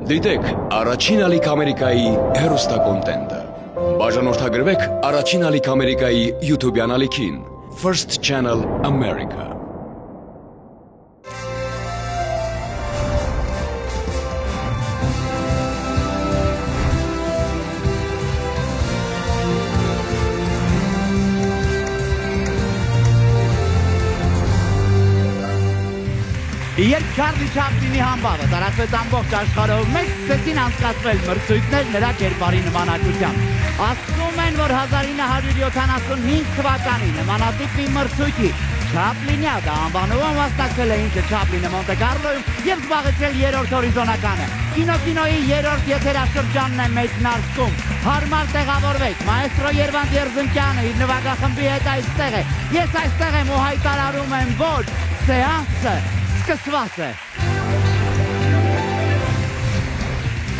Դիտեք առաջին ալիք Ամերիկայի հեռուստակոնտենտը։ Բաժանորդագրվեք առաջին ալիք Ամերիկայի YouTube-յան ալիքին First Channel America։ Երբ Չարլի Չապլինի համբավը տարածվեց ամբողջ աշխարհով, մեծ սկսեցին անցկացվել մրցույթներ նրա կերպարի նմանակությամբ։ Ասում են, որ 1975 թվականին նմանատիպ մի մրցույթի Չապլինյադը անվանումը մասնակցել է ինքը Չապլինը Մոնտե Կարլոյում և զբաղեցրել երրորդ հորիզոնականը։ Կինոյի երրորդ եթերաշրջանն է մեկնարկում։ Հարմար տեղավորվեք, մայստրո Երվանդ Երզնկյանը իր նվագախմբի հետ այստեղ է։ Ես այստեղ եմ ու հայտարարում եմ, որ սեանսը սկսված է։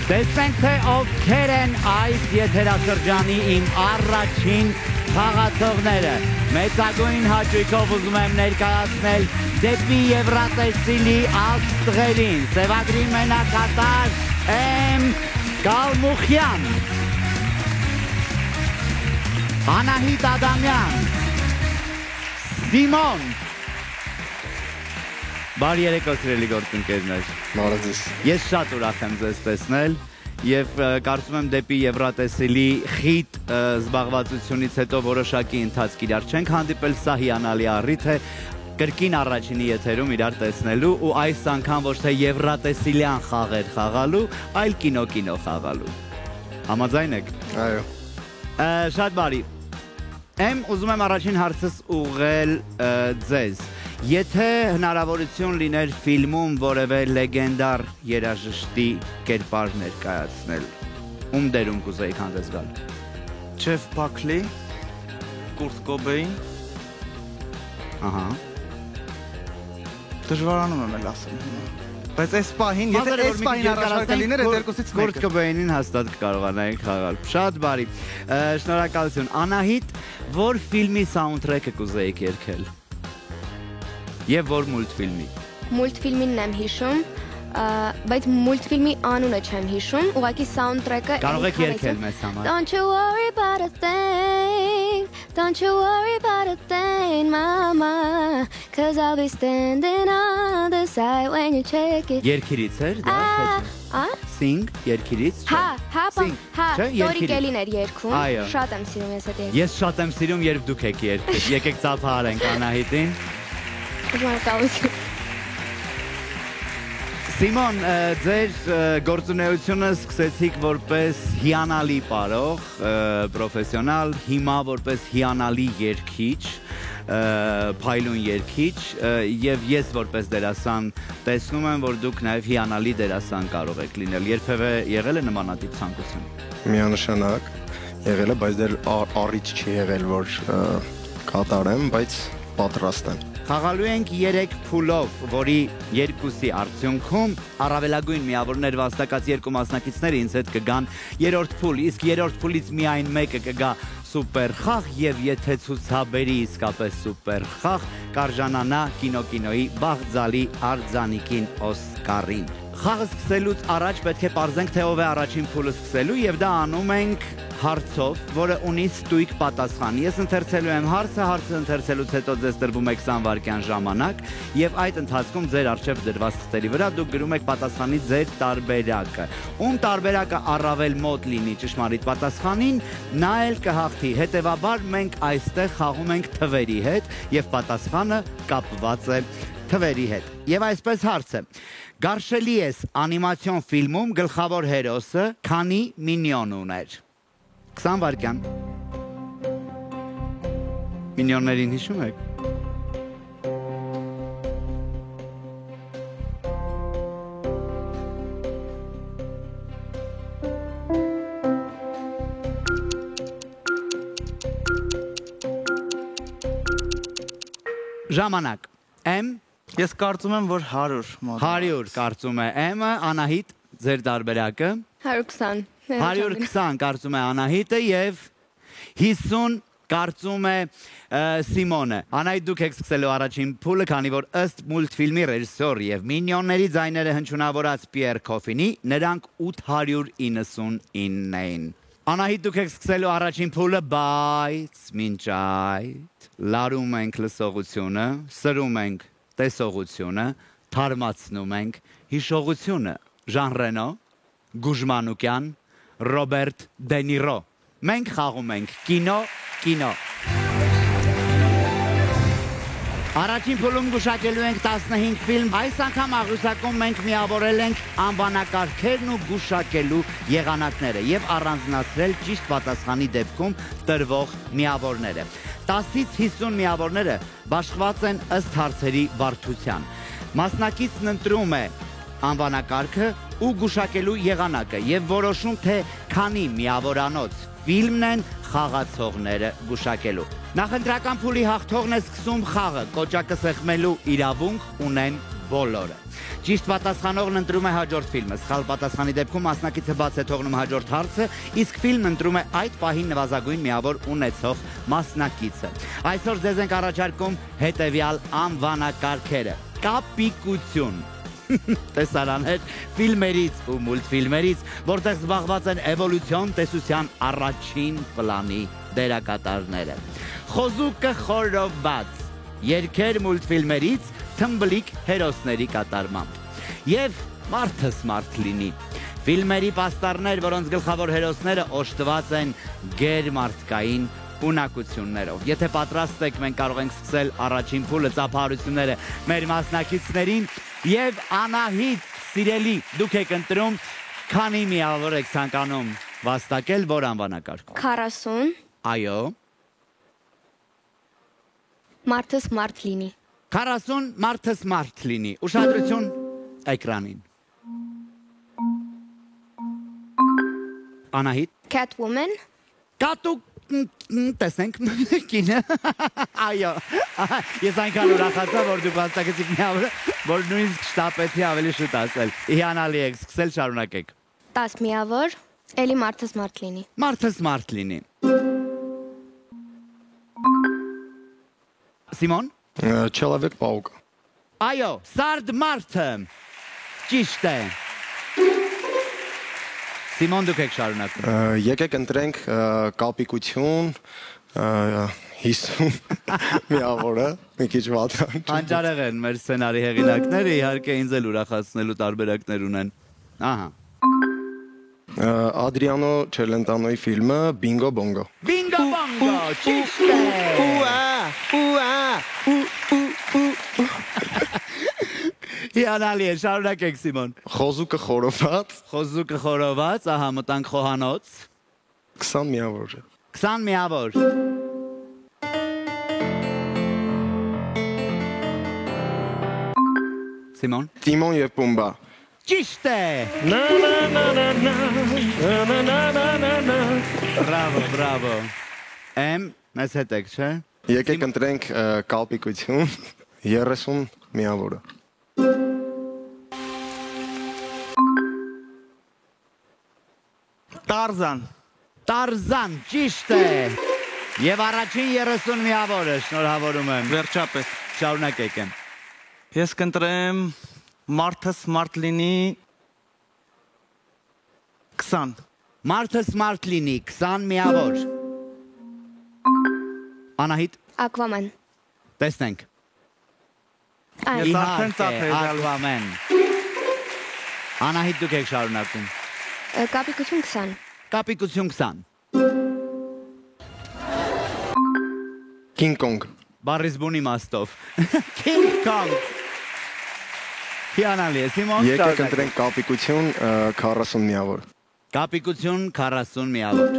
Տեսնենք, թե ովքեր են այս եթերաշրջանի իմ առաջին խաղացողները։ Մեծագույն հաճույքով ուզում եմ ներկայացնել դեպի Եվրատեսիլի աստղերին սևագրի մենակատար Էմ Կալմուխյան, Անահիտ Ադամյան, Սիմոն։ Բարի երեկո սիրելի գործընկերներ։ Բարև։ Ես շատ ուրախ եմ ձեզ տեսնել և կարծում եմ դեպի Եվրատեսիլի խիտ զբաղվածությունից հետո որոշակի ընթացք իրար չենք հանդիպել, սա հիանալի առիթ է կրկին առաջինի եթերում իրար տեսնելու ու այս անգամ ոչ թե Եվրատեսիլյան խաղեր խաղալու, այլ կինո խաղալու։ Համաձայն եք։ Այո։ Շատ բարի։ Եմ ուզում եմ առաջին հարցս ուղղել ձեզ։ Եթե հնարավորություն լիներ ֆիլմում որևէ լեգենդար երաժշտի կերպար ներկայացնել, ում դերում կուզեիք հանդես գալ։ Ջեֆ Բաքլի, Կուրտ Կոբեյն։ Ահա։ Դժվարանում եմ էլ ասեմ։ Բայց այս պահին, եթե այս պահին առաջարկը կլիներ, այդ երկուսից մեկը։ Կուրտ Կոբեյնին հաստատ կկարողանայինք խաղալ։ Շատ բարի։ Շնորհակալություն։ Անահիտ, որ ֆիլմի սաունդթրեքը կուզեիք երգել։ Եվ որ մուլտֆիլմի։ Մուլտֆիլմին եմ հիշում, բայց մուլտֆիլմի անունը չեմ հիշում, ուղղակի սաունդթրեքը։ Կարող եք երգել մեզ համար։ Don't you worry about a thing, don't you worry about a thing, mama, cause I'll be standing on the side when you check it. Երգիրից էր դա։ Sing, երգիրից։ Հա, Տորի Կելին էր երգում։ Այո։ Շատ եմ սիրում ես այդ երգը։ Ես շատ եմ սիրում, երբ դուք եք երգել։ Եկեք ծափահարենք Անահիտին։ Շնորհակալություն։ Սիմոն, ձեր գործունեությունը սկսեցիք որպես հիանալի պարող, պրոֆեսիոնալ, հիմա որպես հիանալի երգիչ, փայլուն երգիչ, և ես որպես դերասան տեսնում եմ, որ դուք նաև հիանալի դերասան կարող եք լինել։ Երբևէ եղել է նմանատիպ ցանկություն։ Միանշանակ եղել է, բայց դեռ առիթ չի եղել, որ կատարեմ, բայց պատրաստ եմ։ Խաղալու ենք 3 փուլով, որի երկուսի արդյունքում առավելագույն միավորներ վաստակած երկու մասնակիցները ինձ հետ կգան երրորդ փուլ, իսկ երրորդ փուլից միայն մեկը կգա սուպեր խաղ և եթե ցուցաբերի իսկապես սուպեր խաղ, կարժանանա կինոյի բաղձալի արձանիկին Օսկարին։ Խաղը սկսելուց առաջ պետք է պարզենք, թե ով է առաջին փուլը սկսելու և դա անում ենք հարցով, որը ունի ստույգ պատասխան։ Ես ընթերցելու եմ հարցը, հարցը ընթերցելուց հետո ձեզ տրվում է 20 վայրկյան ժամանակ և այդ ընթացքում ձեր առջև դրված թղթերի վրա դուք գրում եք պատասխանի ձեր տարբերակը։ Ում տարբերակը առավել մոտ լինի ճշմարիտ պատասխանին, նա էլ կհաղթի։ Հետևաբար մենք այստեղ խաղում ենք թվերի հետ և պատասխանը կապված է թվերի հետ։ Եվ այսպես հարցը. Գարշելի ես անիմացիոն ֆիլմում գլխավոր հերոսը քանի մինիոն ուներ։ 20 վայրկյան։ Մինիոններին հիշում եք։ Ժամանակ։ Եմ։ Ես կարծում եմ, որ 100։ 100 կարծում է Էմը, Անահիտ, ձեր տարբերակը։ 120։ 120 կարծում է Անահիտը և 50 Կարծում է Սիմոնը։ Անահիտ, դուք եք սկսելու առաջին փուլը, քանի որ ըստ մուլտֆիլմի ռեժիսոր եւ Մինյոնների ձայները հնչյունավորած Պիեր Քոֆինի, նրանք 899 էին։ Անահիտ, դուք եք սկսելու առաջին փուլը, բայց մինչ այդ լարում ենք լսողությունը, սրում ենք տեսողությունը, թարմացնում ենք հիշողությունը։ Ժան Ռենո, Գուժմանուկյան, Ռոբերտ Դենիրո։ Մենք խաղում ենք կինո։ Առաջին փուլում գուշակելու ենք 15 ֆիլմ, այս անգամ աղյուսակում մենք միավորել ենք անվանակարգերն ու գուշակելու եղանակները և առանձնացրել ճիշտ պատասխանի դեպքում տրվող միավորները։ 10-ից 50 միավորները բաշխված են ըստ հարցերի բարդության։ Մասնակիցն ընտրում է անվանակարգը ու գուշակելու եղանակը և որոշում, թե քանի միավորանոց ֆիլմն են խաղացողները գուշակելու։ Նախընտրական փուլի հաղթողն է սկսում խաղը, կոճակը սեղմելու իրավունք ունեն բոլորը։ Ճիշտ պատասխանողն ընտրում է հաջորդ ֆիլմը, սխալ պատասխանի դեպքում մասնակիցը բաց է թողնում հաջորդ հարցը, իսկ ֆիլմն ընտրում է այդ պահին նվազագույն միավոր ունեցող մասնակիցը։ Այսօր ձեզ ենք առաջարկում հետևյալ անվանակարգերը. կապիկություն, տեսարաններ ֆիլմերից ու մուլտֆիլմերից, որտեղ զբաղված են էվոլյուցիոն տեսության առաջին պլանի դերակատարները։ Խոզուկը խորոված, երգեր մուլտֆիլմերից թմբլիկ հերոսների կատարմամբ։ Եվ մարդը սմարթ լինի։ Ֆիլմերի պաստառներ, որոնց գլխավոր հերոսները օժտված են գերմարդկային ունակություններով։ Եթե պատրաստ եք, մենք կարող ենք սկսել առաջին փուլը, ծափահարությունները մեր մասնակիցներին եւ Անահիտ, սիրելի, դուք եք ընտրում, քանի միավոր եք ցանկանում վաստակել, որ անվանակարգում։ 40 Այո, մարդը սմարթ լինի։ 40 մարդը սմարթ լինի։ Ուշադրություն էկրանին։ Անահիտ, Catwoman, կատու տեսնենք կինը։ Այո, ես այնքան ուրախացա, որ դուք վաստակեցիք միավորը, որ նույնիսկ շտապեցի ավելի շուտ ասել։ Հիանալի եք, սկսել շարունակեք։ 10 միավոր, էլի մարդը սմարթ լինի։ Մարդը սմարթ լինի։ Սիմոն։ Человек-паук։ Այո, սարդ մարդը։ Ճիշտ է։ Սիմոն, դուք եք շարունակում։ Եկեք ընտրենք կապիկություն 50 միավորը, մի քիչ վատ։ Անջարեղ են մեր սցենարի հեղինակները, իհարկե ինձ էլ ուրախացնելու տարբերակներ ունեն։ Ահա։ Ադրիանո Չելենտանոյի ֆիլմը Բինգո Բոնգո։ Բինգո բոնգո, ճիշտ է։ Հիանալի է, շարունակեք Սիմոն։ Խոզուկը խորոված Խոզուկը խորոված, ահա մտանք խոհանոց։ 20 միավոր։ 20 միավոր։ Սիմոն։ Տիմոն եւ Պումբա։ Ճիշտ է։ Բրավո։ Մեզ հետ եք, չէ։ Եկեք ընտրենք կապիկություն 30 միավորը։ Տարզան, ճիշտ է։ Եվ առաջին 30 միավորը, շնորհավորում եմ։ Վերջապես։ Շարունակեք եմ։ Ես կընտրեմ մարդը սմարթ լինի 20։ Մարդը սմարթ լինի 20 միավոր։ Անահիտ, Aquaman, տեսնենք։ Ես արդեն ծափ եմ գալու։ Aquaman։ Անահիտ, դուք եք շարունակում։ կապիկություն 20, Կապիկություն 20։ King Kong։ Բարիզբուն իմաստով։ King Kong։ Հիանալի է, Սիմոն, Եկեք շարունակեք։ ընտրենք կապիկություն 40 միավոր։ Կապիկություն 40 միավոր։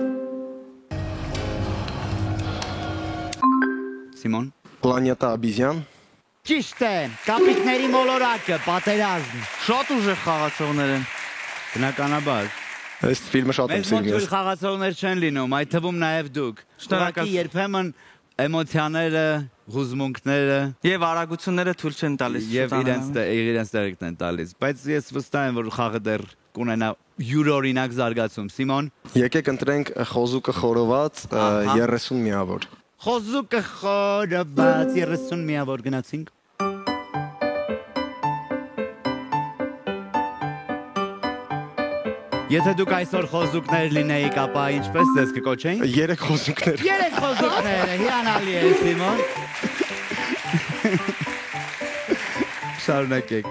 Սիմոն։ Պլանետա Աբիզյան։ Ճիշտ է, կապիկների մոլորակը, պատերազմ։ Շատ ուժեղ խաղացողներ են։ Բնականաբար։ Այս ֆիլմը շատ եմ Մեզ մոտ սիրում։ թույլ խաղացողներ չեն լինում, այդ թվում նաև դուք։ Շնորհակալ։ Ուղղակի երբեմն էմոցիաները, հուզմունքները Եվ արագությունները թույլ չեն տալիս։ եւ իրենց դերակն են տալիս, բայց ես վստահ եմ, որ խաղը դեռ կունենա յուրօրինակ զարգացում։ Սիմոն, Եկեք ընտրենք խոզուկը խորոված 30 միավոր։ Խոզուկը խորոված 30 միավոր գնացինք։ Եթե դուք այսօր խոզուկներ լինեիք, ապա ինչպես ձեզ կկոչեին։ 3 խոզուկներ։ 3 խոզուկներ, հիանալի է, Սիմոն։ Շարունակեք։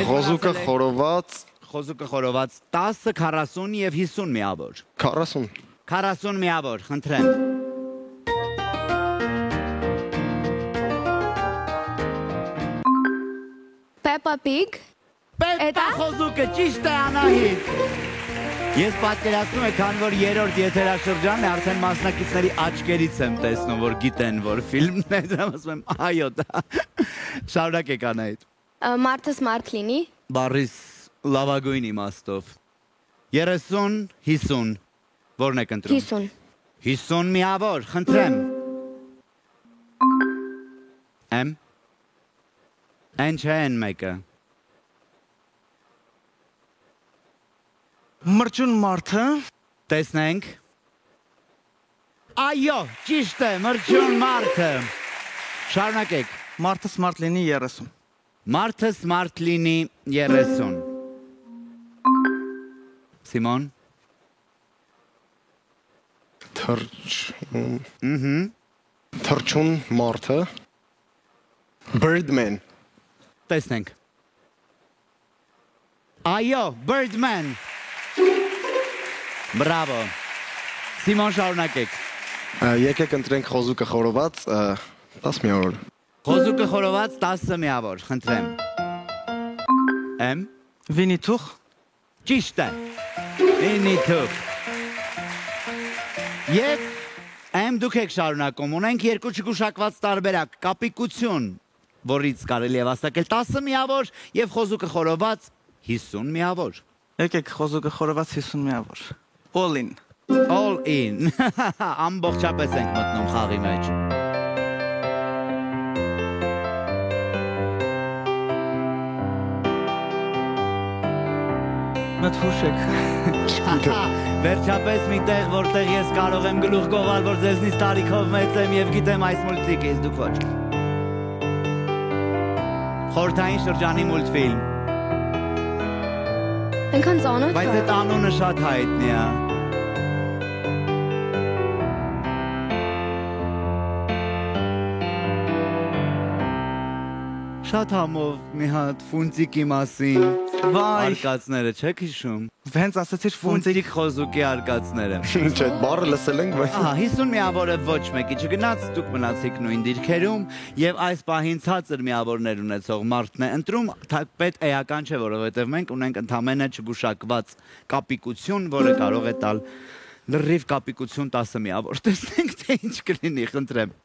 Խոզուկը խորոված Խոզուկը խորոված 10, 40 եւ 50 միավոր։ 40 40 միավոր, խնդրեմ։ Peppa Pig. Պետա խոզուկը ճիշտ է Անահիտ։ Ես պատկերացնում եմ, քան որ երրորդ եթերաշրջանն է, արդեն մասնակիցների աչքերից եմ տեսնում, որ գիտեն, որ ֆիլմն է, դրամ ասում եմ, այո, դա։ Շարունակեք Անահիտ։ Մարդը smart լինի։ Բառիս լավագույն իմաստով։ 30, 50, որն եք ընտրում։ 50։ 50 միավոր, խնդրեմ։ Եմ։ Այն չէ են մեկը։ Մրջուն մարդը։ Տեսնենք։ Այո, ճիշտ է, մրջուն մարդը։ Շարունակեք։ Մարդը smart լինի 30։ Մարդը smart լինի 30։ Սիմոն։ Թրջուն մարդը Birdman Տեսնենք։ Այո, Birdman։ Բրավո։ Սիմոն շարունակեք։ Եկեք ընտրենք խոզուկը խորոված 10 միավոր։ Խոզուկը խորոված 10 միավոր, խնդրեմ։ Եմ։ Վինիթուխ։ Ճիշտ է։ Վինիթուխ։ Եվ եմ դուք եք շարունակում, ունենք երկու չգուշակված տարբերակ, կապիկություն, որից կարելի է վաստակել 10 միավոր և խոզուկը խորոված 50 միավոր։ Եկեք խոզուկը խորոված 50 միավոր։ All in։ All in։ Ամբողջապես ենք մտնում խաղի մեջ։ Մտհուշեք։ Վերջապես մի տեղ, որտեղ ես կարող եմ գլուխ գովալ, որ ձեզնից տարիքով մեծ եմ և գիտեմ այս մուլտիկից, դուք ոչ։ Խորհրդային շրջանի մուլտֆիլմ։ Այնքան ծանոթ Բայց այդ անունը շատ հայտնի է։ Շատ համով մի հատ ֆունտիկի մասին Վայ, արկածները չեք հիշում։ հենց ասացիր ֆունտիկ։ Ֆունտիկ խոզուկի արկածները։ Չէ, այդ բառը լսել ենք, բայց Ահա 50 միավորը ոչ մեկի չգնաց, դուք մնացիք նույն դիրքերում եւ այս պահին ցածր միավորներ ունեցող մարդն է ընտրում, պետ էական չէ, որովհետեւ մենք ունենք ընդամենը չգուշակված կապիկություն, որը կարող է տալ լրիվ կապիկություն 10 միավոր։ Տեսնենք թե ինչ կլինի, խնդրեմ։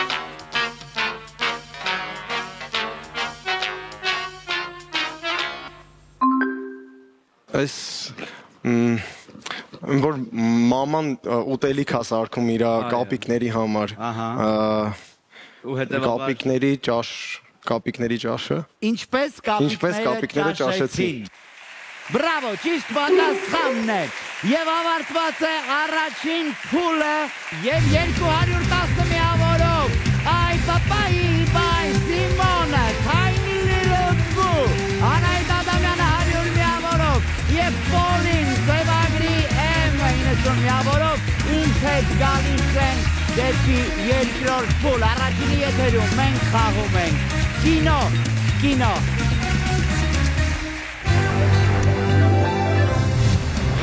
այս որ մաման ուտելիք է սարքում իր կապիկների համար։ Ու հետեւաբար Կապիկների ճաշը։ Ինչպես կապիկները ճաշեցին։ Բրավո, ճիշտ պատասխանն է։ Եվ ավարտված է առաջին փուլը եւ 210 միավորով։ Այ պապայի, բայ Սիմոնը, Tiny Little Boo, Անահիտ Ադամյանը 100 միավորով եւ Պոլին Սևագրի M90 միավորով ինձ հետ գալիս են դեպի երկրորդ փուլ։ Առաջինի եթերում մենք խաղում ենք կինո։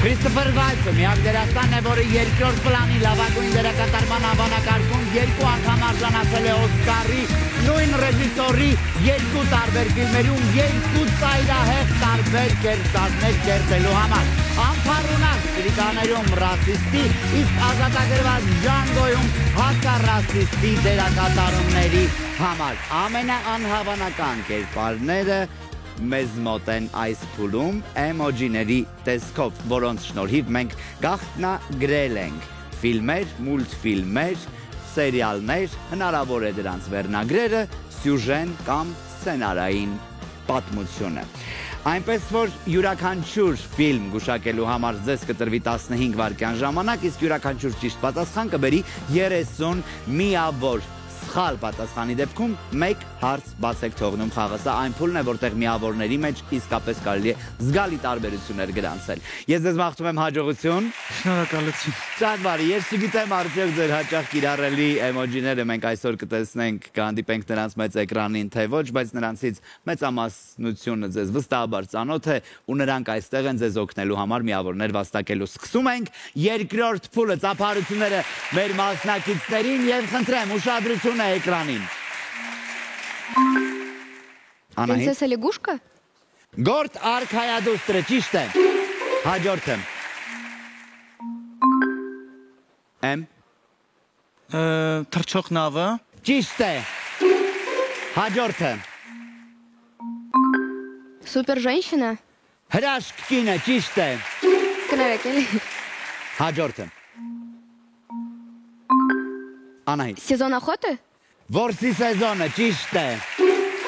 Քրիստոֆեր Վալցը միակ դերասանն է, որը երկրորդ պլանի լավագույն դերակատարման անվանակարգում 2 անգամ արժանացել է Օսկարի, նույն ռեժիսորի 2 տարբեր ֆիլմերում 2 ծայրահեղ տարբեր կերպարներ կերտելու համար։ Անփառունակ Սիրիկաներում ռասիստի, իսկ ազատագրված Ջանգոյում հակառասիստի դերակատարումների համար։ Ամենաանհավանական կերպարները մեզ մոտ են այս փուլում էմոջիների տեսքով, որոնց շնորհիվ մենք գաղտնագրել ենք ֆիլմեր, մուլտֆիլմեր, սերիալներ, հնարավոր է դրանց վերնագրերը, սյուժեն կամ սցենարային պատմությունը։ Այնպես որ յուրաքանչյուր ֆիլմ գուշակելու համար ձեզ կտրվի 15 վայրկյան ժամանակ, իսկ յուրաքանչյուր ճիշտ պատասխան կբերի 30 միավոր։ Սխալ պատասխանի դեպքում մեկ հարց բաց եք թողնում խաղը։ Սա այն փուլն է, որտեղ միավորների մեջ իսկապես կարելի է զգալի տարբերություններ գրանցել։ Ես ձեզ մաղթում եմ հաջողություն։ Շնորհակալություն։ Շատ բարի, ես չգիտեմ արդյոք ձեր հաճախ կիրառելի էմոջիները մենք այսօր կտեսնենք, կհանդիպենք նրանց մեծ էկրանին, թե ոչ, բայց նրանցից մեծամասնությունը ձեզ վստահաբար ծանոթ է ու նրանք այստեղ են ձեզ օգնելու համար միավորներ վաստակելու։ Սկսում ենք երկրորդ փուլը, ծափարությունները մեր մասնակիցներին եւ խնդրեմ ուշադրություն է էկրանին։ Անահիտ։ Принцесса лягушка? Գործ արքայադուստրը, ճիշտ է։ Հաջորդը։ Եմ։ Թռչող նավը։ Ճիշտ է։ Հաջորդը։ Супер женщина? Հրաշք կինը, ճիշտ է։ Կներեք էլի։ Հաջորդը։ Անահիտ։ Сезон охоты? Որսի սեզոնը, ճիշտ է։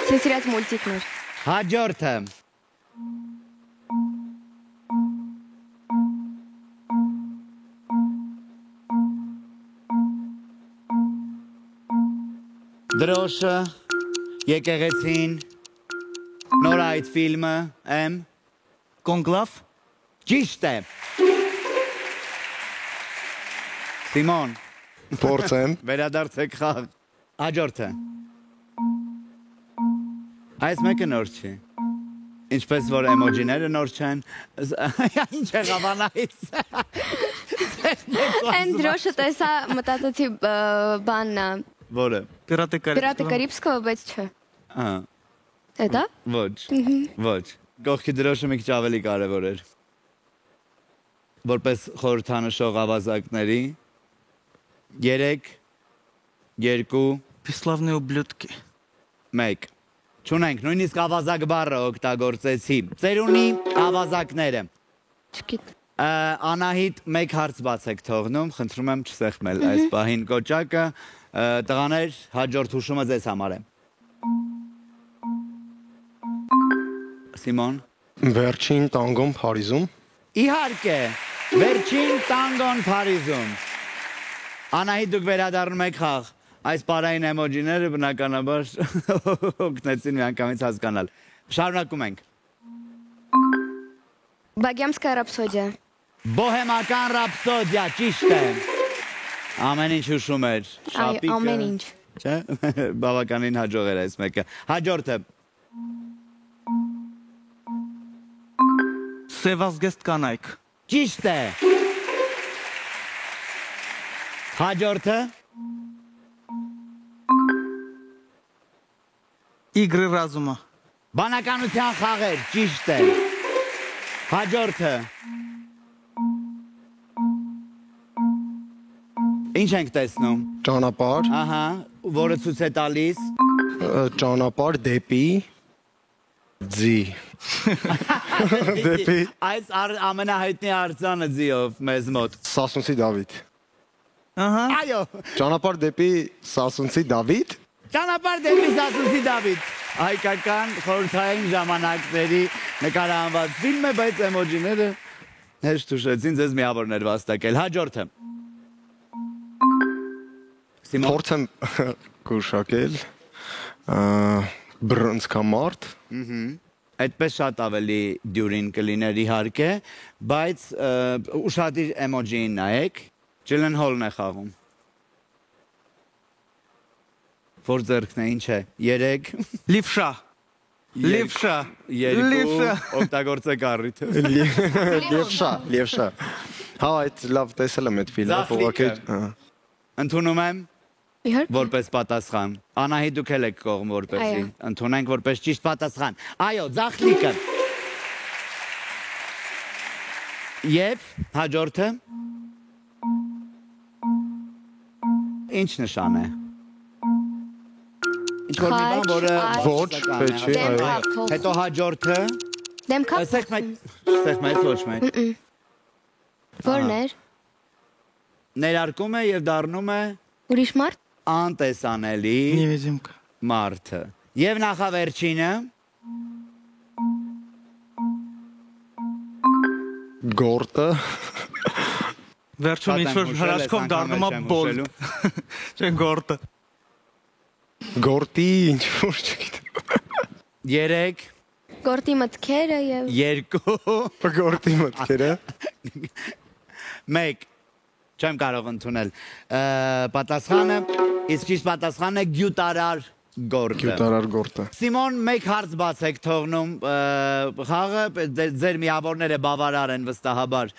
Սիրած մուլտիկներ։ Հաջորդը։ Դրոշը, եկեղեցին, նոր այդ ֆիլմը, եմ, Կոնգլավ։ ճիշտ է։ Սիմոն, Փորձեմ։ վերադարձեք խաղ։ Հաջորդը։ Այս մեկը նոր չի։ Ինչպես որ էմոջիները նոր չեն։ Ինչ է գավանայից։ Այն դրոշը տեսա մտածեցի բաննա։ Որը։ Пираты Карибского, բայց չէ։ Ահա։ Էդա։ Ոչ։ Ոչ։ Գողքի դրոշը մի քիչ ավելի կարևոր էր։ Որպես խորհրդանշող ավազակների 3 2 Бесславные ублюдки։ 1 Չունենք, նույնիսկ ավազակ բառը օգտագործեցի։ Ծերունի ավազակները։ Չգիտ։ Անահիտ, մեկ հարց բաց եք թողնում, խնդրում եմ չսեղմել այս պահին կոճակը։ Տղաներ, հաջորդ հուշումը ձեզ համար է։ Սիմոն։ Վերջին տանգոն Փարիզում։ Իհարկե, վերջին տանգոն Փարիզում։ Անահիտ, դուք վերադառնում եք խաղ։ Այս պարային էմոջիները բնականաբար օգնեցին միանգամից հասկանալ։ Շարունակում ենք։ Բոգեմская рапсодия։ Բոհեմական ռապսոդիա, ճիշտ է։ Ամեն ինչ հուշում էր։ Այո, ամեն ինչ։ Չէ՞, բավականին հաջող էր այս մեկը։ Հաջորդը։ Սևազգեստ կանայք։ Ճիշտ է։ Հաջորդը։ Իգրի ռազումը։ Բանականության խաղեր, ճիշտ է։ Հաջորդը։ Ինչ ենք տեսնում։ Ճանապարհ, Ահա, որը ցույց է տալիս։ ճանապարհ դեպի ձի։ Դեպի Այս ամենահայտնի արձանը ձիով մեզ մոտ։ Սասունցի Դավիթ։ Ահա։ Այո, Ճանապարհ դեպի Սասունցի Դավիթ։ ճանապարհ դեպի Սասունցի Դավիթ։ Հայկական խորհրդային ժամանակների նկարահանված ֆիլմ է, բայց էմոջիները հեշտ հուշեցին ձեզ միավորներ վաստակել։ Հաջորդը։ Սիմոն։ Փորձեմ գուշակել բռնցքամարտ։ Այդպես շատ ավելի դյուրին կլիներ իհարկե, բայց ուշադիր էմոջիին նայեք, Ջիլենհոլն է խաղում։ Որ ձեռքն է, ինչ է, 3 Լիվշա։ Լիվշա։ 2 օգտագործեք առիթը։ Լևշա։ Հա, այդ լավ տեսել եմ այդ ֆիլմը, Ձախլիկը։ փողակի։ Ընդունում եմ Իհարկե։ որպես պատասխան։ Անահիտ դուք էլ եք կողմ որպեսի։ Այո։ Ընդունենք որպես ճիշտ պատասխան։ Այո, ձախլիկը։ Եվ հաջորդը։ Ինչ նշան է։ Ինչ որ մի բան, որը Ոչ, պետք չէ, Դեմ այո։ կապ։ Հետո հաջորդը։ Դեմ կապ։ Սեղմեց ոչ մեկ։ Որն էր։ Ներարկում է եւ դառնում է Ուրիշ մարդ։ անտեսանելի Невидимка։ մարդը։ Եվ նախավերջինը Գորտը Վերջում ինչ-որ հրաշքով դառնում է բոլտ։ Չեն գորտը։ Գորտի ինչ-որ չգիտեմ։ 3 Գորտի մտքերը եւ 2 Գորտի մտքերը 1 Չեմ կարող ընդունել պատասխանը, իսկ ճիշտ պատասխանը գյուտարար գորտը։ Գյուտարար գորտը։ Սիմոն, մեկ հարց բաց եք թողնում խաղը, ձեր միավորները բավարար են վստահաբար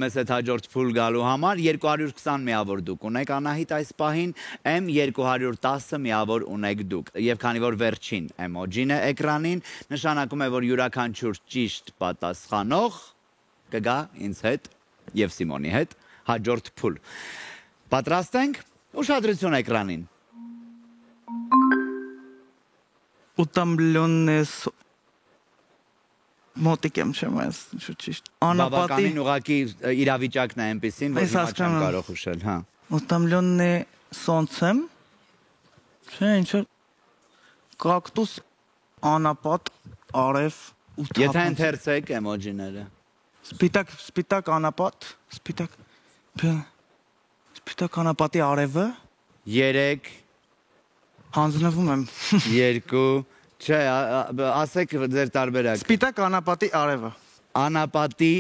մեզ հետ հաջորդ փուլ գալու համար, 220 միավոր դուք ունեք Անահիտ այս պահին, M 210 միավոր ունեք դուք, եւ քանի որ վերջին էմոջին է էկրանին, նշանակում է, որ յուրաքանչյուր ճիշտ պատասխանող կգա ինձ հետ եւ Սիմոնի հետ հաջորդ փուլ։ Պատրաստ ենք, ուշադրություն էկրանին։ Утомленный մոտիկ եմ չեմ այս ճիշտ անապատի բավականին ուղակի իրավիճակն է այնպեսին, որ հիմա չեմ կարող հուշել, հա։ Утомленный солнцем չէ ինչ կակտուս անապատ արև Եթե ընթերցեք էմոջիները։ Սպիտակ անապատ, սպիտակ անապատի արևը 3 հանձնվում եմ 2 Չէ, ասեք ձեր տարբերակ։ Սպիտակ անապատի արևը Անապատի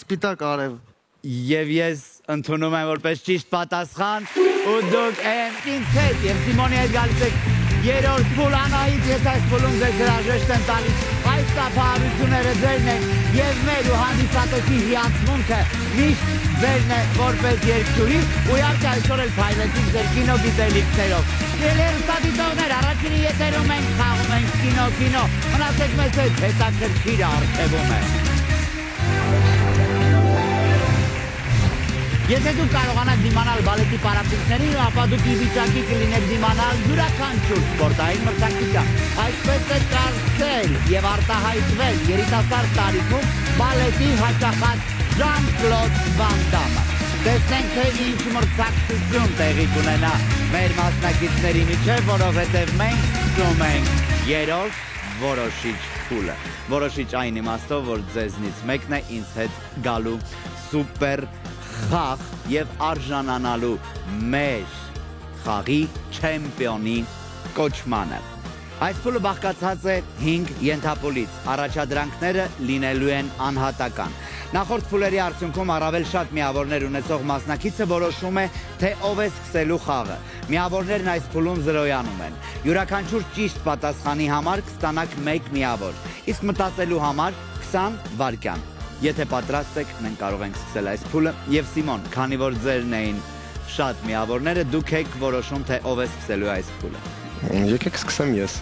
սպիտակ արևը Եվ ես ընդունում եմ որպես ճիշտ պատասխան ու դուք ինձ հետ եւ Սիմոնի հետ գալիս եք երրորդ փուլ Անահիտ, ես այս փուլում ձեզ հրաժեշտ եմ տալիս այս տափահարությունները ձերն են եւ մեր ու հանդիսատեսի հիացմունքը միշտ ձերն է որպես երկչուհի ու իհարկե այսօր էլ փայլեցիք ձեր կինոգիտելիքներով Տելերստատիտողներ առաջինի եթերում ենք խաղում ենք կինո մնացեք մեզ հետ հետաքրքիր առթևում է Եթե դուք կարողանաք դիմանալ բալետի պարապմունքներին, ապա դուք ի վիճակի կլինեք դիմանալ յուրաքանչյուր սպորտային մրցակցության։ Այսպես է կարծել եւ արտահայտվել երիտասարդ տարիքում բալետի հաճախած Ժան-Կլոդ Վան Դամը։ Տեսնենք, թե ինչ մրցակցություն տեղի կունենա մեր մասնակիցների միջև, որովհետեւ մենք սկսում ենք երրորդ որոշիչ փուլը։ Որոշիչ այն իմաստով, որ ձեզնից մեկն է ինձ հետ գալու սուպեր խաղ եւ արժանանալու մեր խաղի չեմպիոնի կոչմանը։ Այս փուլը բաղկացած է 5 ենթափուլից։ Առաջադրանքները լինելու են անհատական։ Նախորդ փուլերի արդյունքում առավել շատ միավորներ ունեցող մասնակիցը որոշում է, թե ով է սկսելու խաղը։ Միավորներն այս փուլում զրոյանում են։ Յուրաքանչյուր ճիշտ պատասխանի համար կստանաք 1 միավոր, իսկ մտածելու համար 20 վայրկյան։ Եթե պատրաստ եք, մենք կարող ենք սկսել այս փուլը եւ Սիմոն, քանի որ ձերն էին շատ միավորները, դուք եք որոշում, թե ով է սկսելու այս փուլը։ Եկեք սկսեմ ես։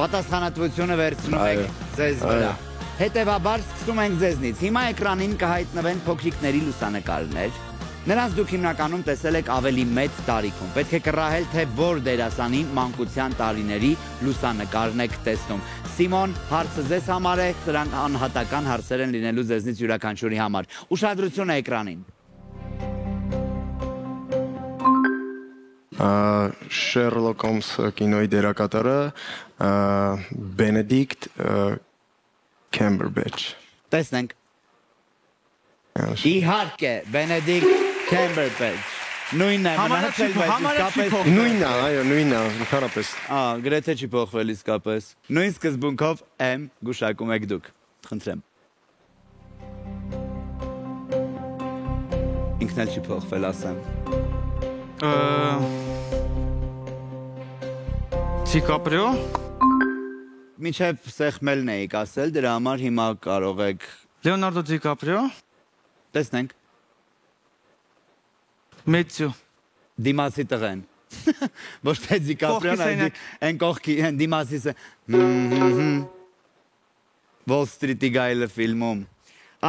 Պատասխանատվությունը վերցնում եք ձեզ վրա։ Հետևաբար սկսում ենք ձեզնից։ Հիմա էկրանին կհայտնվեն փոքրիկների լուսանկարներ։ Նրանց դուք հիմնականում տեսել եք ավելի մեծ տարիքում։ Պետք է կռահել, թե որ դերասանի մանկության տարիների լուսանկարն եք տեսնում։ Սիմոն, հարցը ձեզ համար է, սրանք անհատական հարցեր են լինելու ձեզնից յուրաքանչյուրի համար։ Ուշադրություն է էկրանին։ Շերլոկ Հոլմս կինոյի դերակատարը Բենեդիկտ Քեմբերբեչ։ Տեսնենք։ Իհարկե, Բենեդիկտ Քեմբերբեչ։ Նույնն է մնացել, բայց իսկապես Նույնն է, այո, նույնն է, ընդհանրապես։ Գրեթե չի փոխվել իսկապես։ Նույն սկզբունքով M գուշակում եք դուք։ Խնդրեմ։ Ինքն էլ չի փոխվել, ասեմ։ Դիկապրիո Մինչև սեղմելն էիք ասել, դրա համար հիմա կարող եք Լեոնարդո Դիկապրիո տեսնենք Մեծյու դիմացի տղեն ոչ թե Դիկապրիոն այն կողքի դիմացիսը Wall Street-ի գայլը ֆիլմում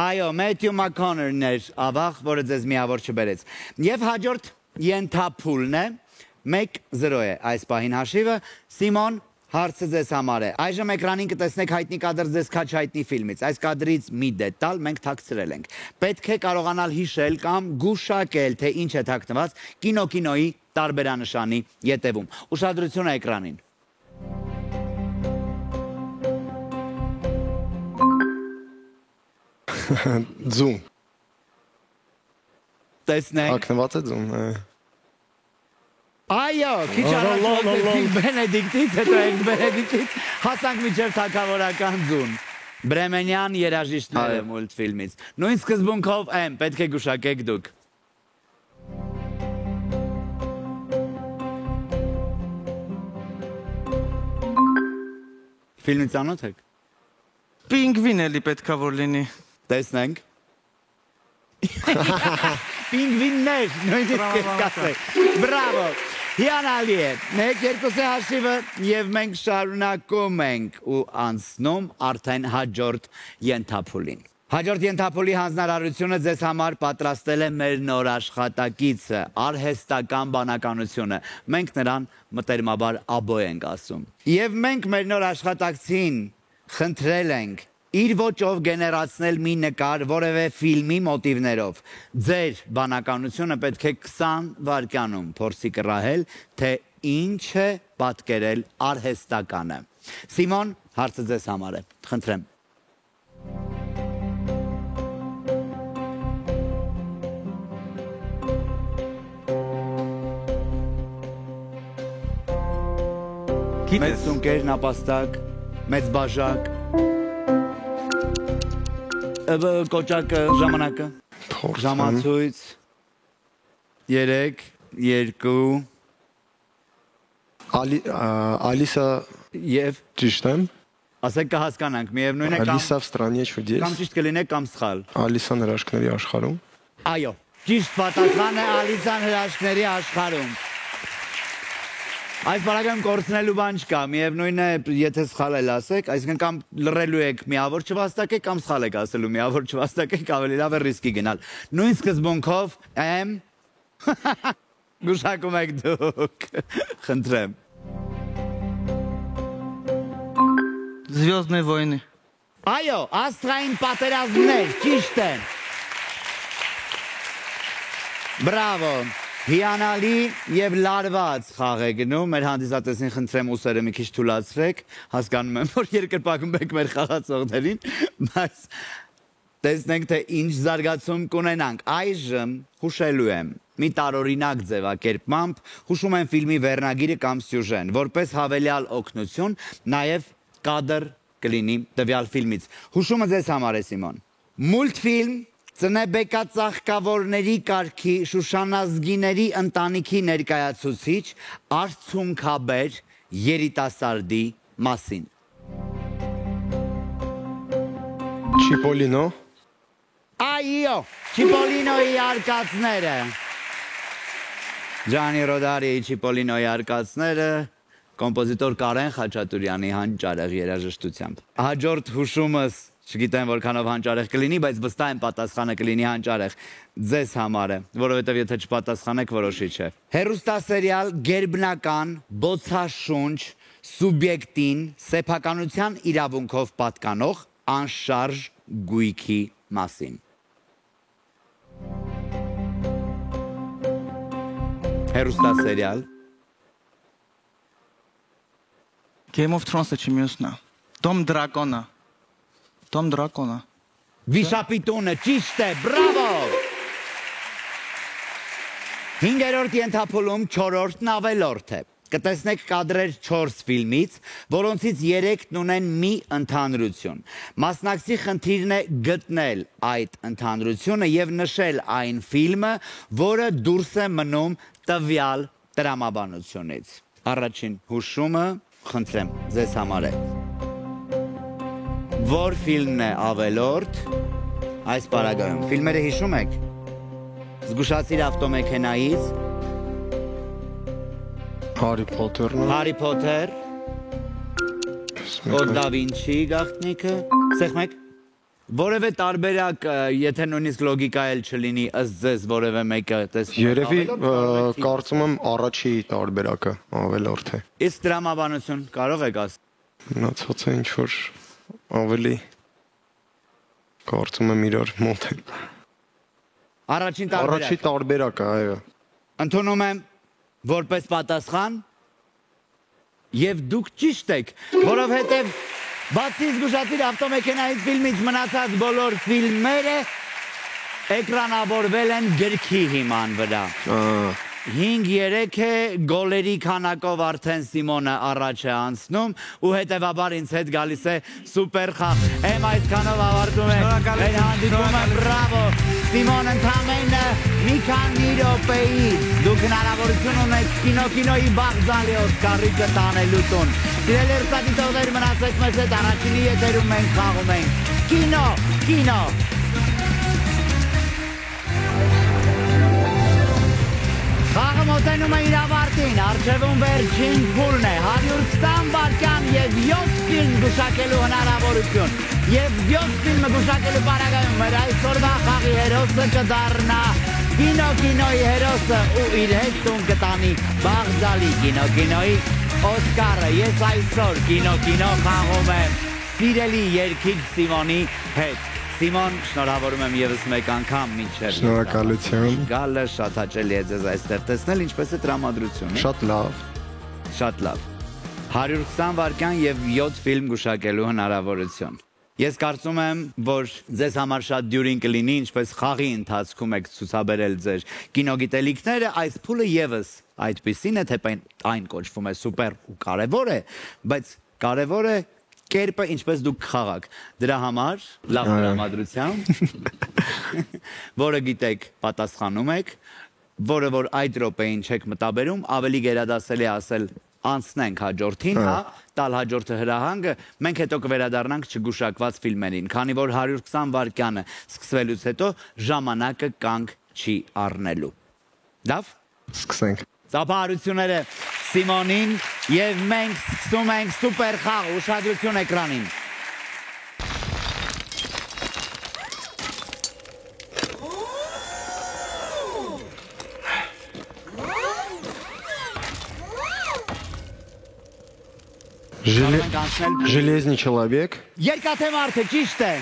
այո Մեթյու Մաքքոնելն էր ավաղ որը ձեզ միավոր չբերեց եւ հաջորդ ենթափուլն է 1-0 է այս պահին հաշիվը Սիմոն Հարցը ձեզ համար է։ Այժմ էկրանին կտեսնեք հայտնի կադր ձեզ քաչ հայտնի ֆիլմից։ Այս կադրից մի դետալ մենք թաքցրել ենք։ Պետք է կարողանալ հիշել կամ գուշակել, թե ինչ է թաքնված կինոյի տարբերանշանի ետևում։ Ուշադրություն է էկրանին։ Ձուն։ Տեսնենք։ Ակնված է ձուն։ Այո, քիչ առաջ խոսեցինք Բենեդիկտից, հետո ենք Բենեդիկտից, հասանք մինչև թագավորական ձուն։ Բրեմենյան երաժիշտները մուլտֆիլմից։ Նույն սկզբունքով եմ, պետք է գուշակեք դուք։ Ֆիլմի ծանոթ եք։ Պինգվին էլի պետքա որ լինի։ Տեսնենք։ Պինգվիններ, նույնիսկ կասեք։ Բրավո։ Հիանալի է։ 1-2 հաշիվը եւ մենք շարունակում ենք ու անցնում արդեն հաջորդ ենթափուլին։ Հաջորդ ենթափուլի հանձնարարությունը ձեզ համար պատրաստել է մեր նոր աշխատակիցը՝ արհեստական բանականությունը։ Մենք նրան մտերմաբար աբո ենք ասում։ Եվ մենք մեր նոր աշխատակցին խնդրել ենք իր ոճով գեներացնել մի նկար որևէ ֆիլմի մոտիվներով։ Ձեր բանականությունը պետք է 20 վայրկյանում փորձի կռահել, թե ինչ է պատկերել արհեստականը։ Սիմոն, հարցը ձեզ համար է։ Խնդրեմ։ Մեծ սունկեր, նապաստակ, մեծ բաժակ, կոճակը, ժամանակը, ժամացույց, 3, 2, Ալիսա և ճիշտ եմ։ ասեք կհասկանանք, միևնույն է Ալիսա в стране чудес։ կամ ճիշտ կլինեք կամ սխալ։ Ալիսան հրաշքների աշխարհում։ Այո, ճիշտ պատասխանը Ալիսան հրաշքների աշխարհում։ Այս բանական կորցնելու բան չկա, միևնույն է, եթե սխալ էլ ասեք, այսինքն կամ լռելու եք միավոր չվաստակեք, կամ սխալ եք ասելու միավոր չվաստակեք, ավելի լավ է ռիսկի գնալ։ Նույն սկզբունքով եմ գուշակում եք դուք, խնդրեմ։ Звездные войны։ Այո, աստղային պատերազմներ, ճիշտ է։ Բրավո։ Հիանալի և լարված խաղ է գնում, մեր հանդիսատեսին խնդրեմ ուսերը մի քիչ թուլացրեք, հասկանում եմ, որ երկրպագում եք մեր խաղացողներին, բայց տեսնենք, թե ինչ զարգացում կունենանք։ Այժմ հուշելու եմ մի տարօրինակ ձևակերպմամբ, հուշում եմ ֆիլմի վերնագիրը կամ սյուժեն, որպես հավելյալ օգնություն, նաև կադր կլինի տվյալ ֆիլմից։ Հուշումը ձեզ համար է, Սիմոն։ Մուլտֆիլմ ծնեբեկածաղկավորների կարգի շուշանազգիների ընտանիքի ներկայացուցիչ արցունքաբեր երիտասարդի մասին։ Չիպոլինո։ Այո, Չիպոլինոյի արկածները։ Ջանի Ռոդարիի Չիպոլինոյի արկածները կոմպոզիտոր Կարեն Խաչատուրյանի հանճարեղ երաժշտությամբ։ Հաջորդ հուշումս չգիտեմ որքանով հանճարեղ կլինի, բայց վստահ եմ պատասխանը կլինի հանճարեղ ձեզ համար է, որովհետև եթե չպատասխանեք, որոշիչ է։ Հեռուստասերիալ գերբնական բոցաշունչ սուբյեկտին սեփականության իրավունքով պատկանող անշարժ գույքի մասին։ Հեռուստասերիալ Game of Thrones-ը չի մյուսն է։ Դոմ դրակոնը։ Դոմ դրակոնը։ Վիշապիտունը, ճիշտ է, բրավո։ 5-րդ ենթափուլում 4-րդն ավելորդ է։ Կտեսնեք կադրեր 4 ֆիլմից, որոնցից 3-ն ունեն մի ընդհանրություն։ Մասնակցի խնդիրն է գտնել այդ ընդհանրությունը եւ նշել այն ֆիլմը, որը դուրս է մնում տվյալ տրամաբանությունից։ Առաջին հուշումը, խնդրեմ, ձեզ համար է։ Որ ֆիլմն է ավելորդ այս պարագայում։ Ֆիլմերը հիշում եք։ Զգուշացիր ավտոմեքենայից։ Հարի Փոթերն։ Հարի Փոթեր։ Կոդ դա Վինչի գաղտնիքը։ Սեղմեք։ Որևէ տարբերակ, եթե նույնիսկ լոգիկա էլ չլինի, ըստ ձեզ որևէ մեկը տեսնում եք։ Երևի կարծում եմ առաջի տարբերակը ավելորդ է։ Իսկ դրամաբանություն կարող եք ասել։ Մնացածը ինչ որ ավելի կարծում եմ իրար մոտ է։ Առաջին Առաջի տարբերակը, այո։ Ընդունում եմ որպես պատասխան եւ դուք ճիշտ եք, որովհետեւ Բացի զգուշացիր ավտոմեքենայից ֆիլմից մնացած բոլոր ֆիլմերը էկրանավորվել են գրքի հիման վրա։ 5-3 է գոլերի քանակով արդեն Սիմոնը առաջ է անցնում ու հետևաբար ինձ հետ գալիս է սուպեր խաղ։ Եմ այսքանով ավարտում է մեր հանդիպումը, բրավո։ Սիմոն ընդամենը մի քանի րոպեից դուք հնարավորություն ունեք կինոյի բաղձալի Օսկարիկը տանելու տուն։ Սիրելի հեռուստադիտողներ, մնացեք մեզ հետ, առաջինի եթերում մենք խաղում ենք կինո։ Խաղը մոտենում է իր ավարտին, առջևում վերջին փուլն է, 120 վայրկյան եւ 7 ֆիլմ գուշակելու հնարավորություն։ Եվ 7 ֆիլմը գուշակելու պարագայում մեր այսօրվա խաղի հերոսը կդառնա կինոյի հերոսը ու իր հետ տուն կտանի բաղձալի կինոյի Օսկարը։ Ես այսօր կինո խաղում եմ սիրելի երգիչ Սիմոնի հետ։ Սիմոն, շնորհավորում եմ եւս մեկ անգամ մինչև Շնորհակալություն։ Գալը շատ հաճելի է ձեզ այստեղ տեսնել, ինչպես է տրամադրությունը։ Շատ լավ։ 120 վայրկյան եւ 7 ֆիլմ գուշակելու հնարավորություն։ Ես կարծում եմ, որ ձեզ համար շատ դյուրին կլինի, ինչպես խաղի ընթացքում եք ցուցաբերել ձեր կինոգիտելիքները, այս փուլը եւս այդպիսին է, թե այն կոչվում է սուպեր ու կարևոր է, բայց կարևոր է կերպը ինչպես դուք խաղաք։ Դրա համար լավ տրամադրությամբ, որը գիտեք պատասխանում եք, որը որ այդ րոպեին չեք մտաբերում, ավելի գերադասելի ասել անցնենք հաջորդին, տալ հաջորդը հրահանգը, մենք հետո կվերադառնանք չգուշակված ֆիլմերին, քանի որ 120 վայրկյանը սկսվելուց հետո ժամանակը կանգ չի առնելու։ Լավ։ Սկսենք։ Ծափահարությունները Սիմոնին եւ մենք սկսում ենք սուպեր խաղ, ուշադրություն էկրանին։ Железный человек։ Երկաթե մարդը, ճիշտ է։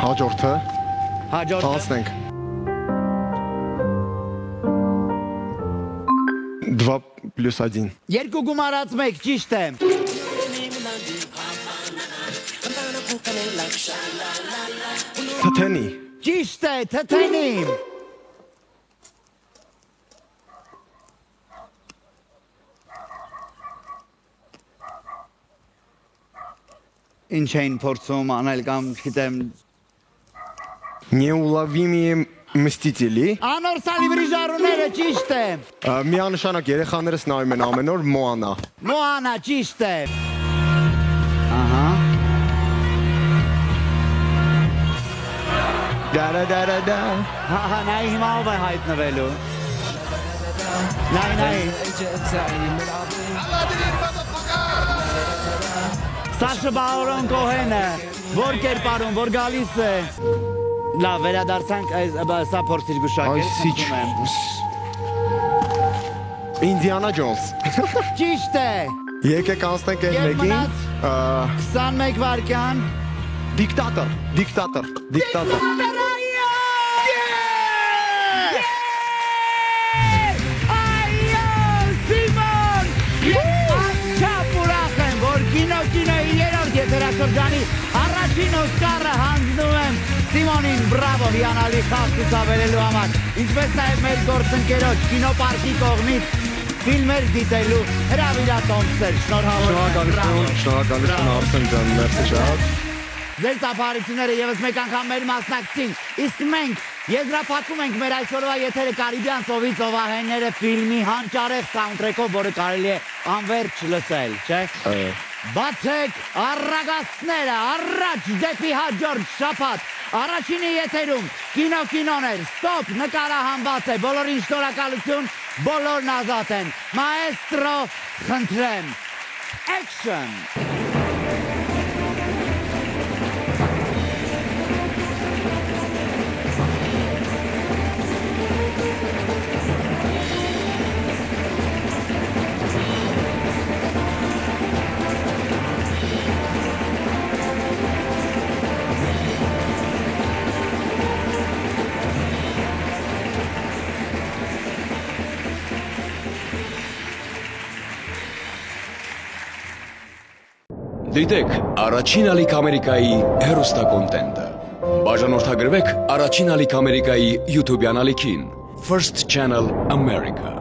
Հաջորդը։ Հաջորդը։ 2+1։ Երկու գումարած մեկ, ճիշտ է։ Թթենի։ Ճիշտ է, թթենի։ Ինչ էին փորձում անել կամ գիտեմ Неуловимые մստители։ Անոր սալիվրի ժառուները, ճիշտ է։ Միանշանակ երեխաներս նայում են ամեն օր Մոանա։ Մոանա, ճիշտ է։ Ահա։ Դա։ Հա, նայ հիմա ով է հայտնվելու։ Նայ։ Սաշա Բարոն Կոհենը, որ կերպարում, որ գալիս է։ Լավ, վերադարձանք, սա փորձիր գուշակել։ Ինդիանա Ջոնս։ Ճիշտ է։ Եկեք անցնենք այն Եվ մեկին։ մնաց 21 վայրկյան։ Դիկտատոր։ Կինոյի երրորդ եթերաշրջանի առաջին Օսկարը հանձնում եմ Սիմոնին, բրավո, հիանալի խաղ ցուցաբերելու համար, ինչպես նաև մեր գործընկերոջ կինոպարկի կողմից ֆիլմեր դիտելու հրավիրատոմսեր։ Շնորհակալություն Արսեն ջան, մերսի շատ։ Ձեր ծափահարությունները եւս մեկ անգամ մեր մասնակցին, իսկ մենք եզրափակում ենք մեր այսօրվա եթերը Կարիբյան ծովի ծովահենները ֆիլմի հանճարեղ սաունդթրեքով, որը կարելի է անverջ լսել, չէ՞։ Բացեք առագաստները, առաջ դեպի հաջորդ շաբաթ, առաջինի եթերում կինոներ, ստոպ, նկարահանված է, բոլորին շնորհակալություն, բոլորն ազատ են։ Մաեստրո, խնդրեմ, action։ Դիտեք Առաջին ալիք Ամերիկայի հեռուստակոնտենտը։ Բաժանորդագրվեք Առաջին ալիք Ամերիկայի YouTube-յան ալիքին First Channel America։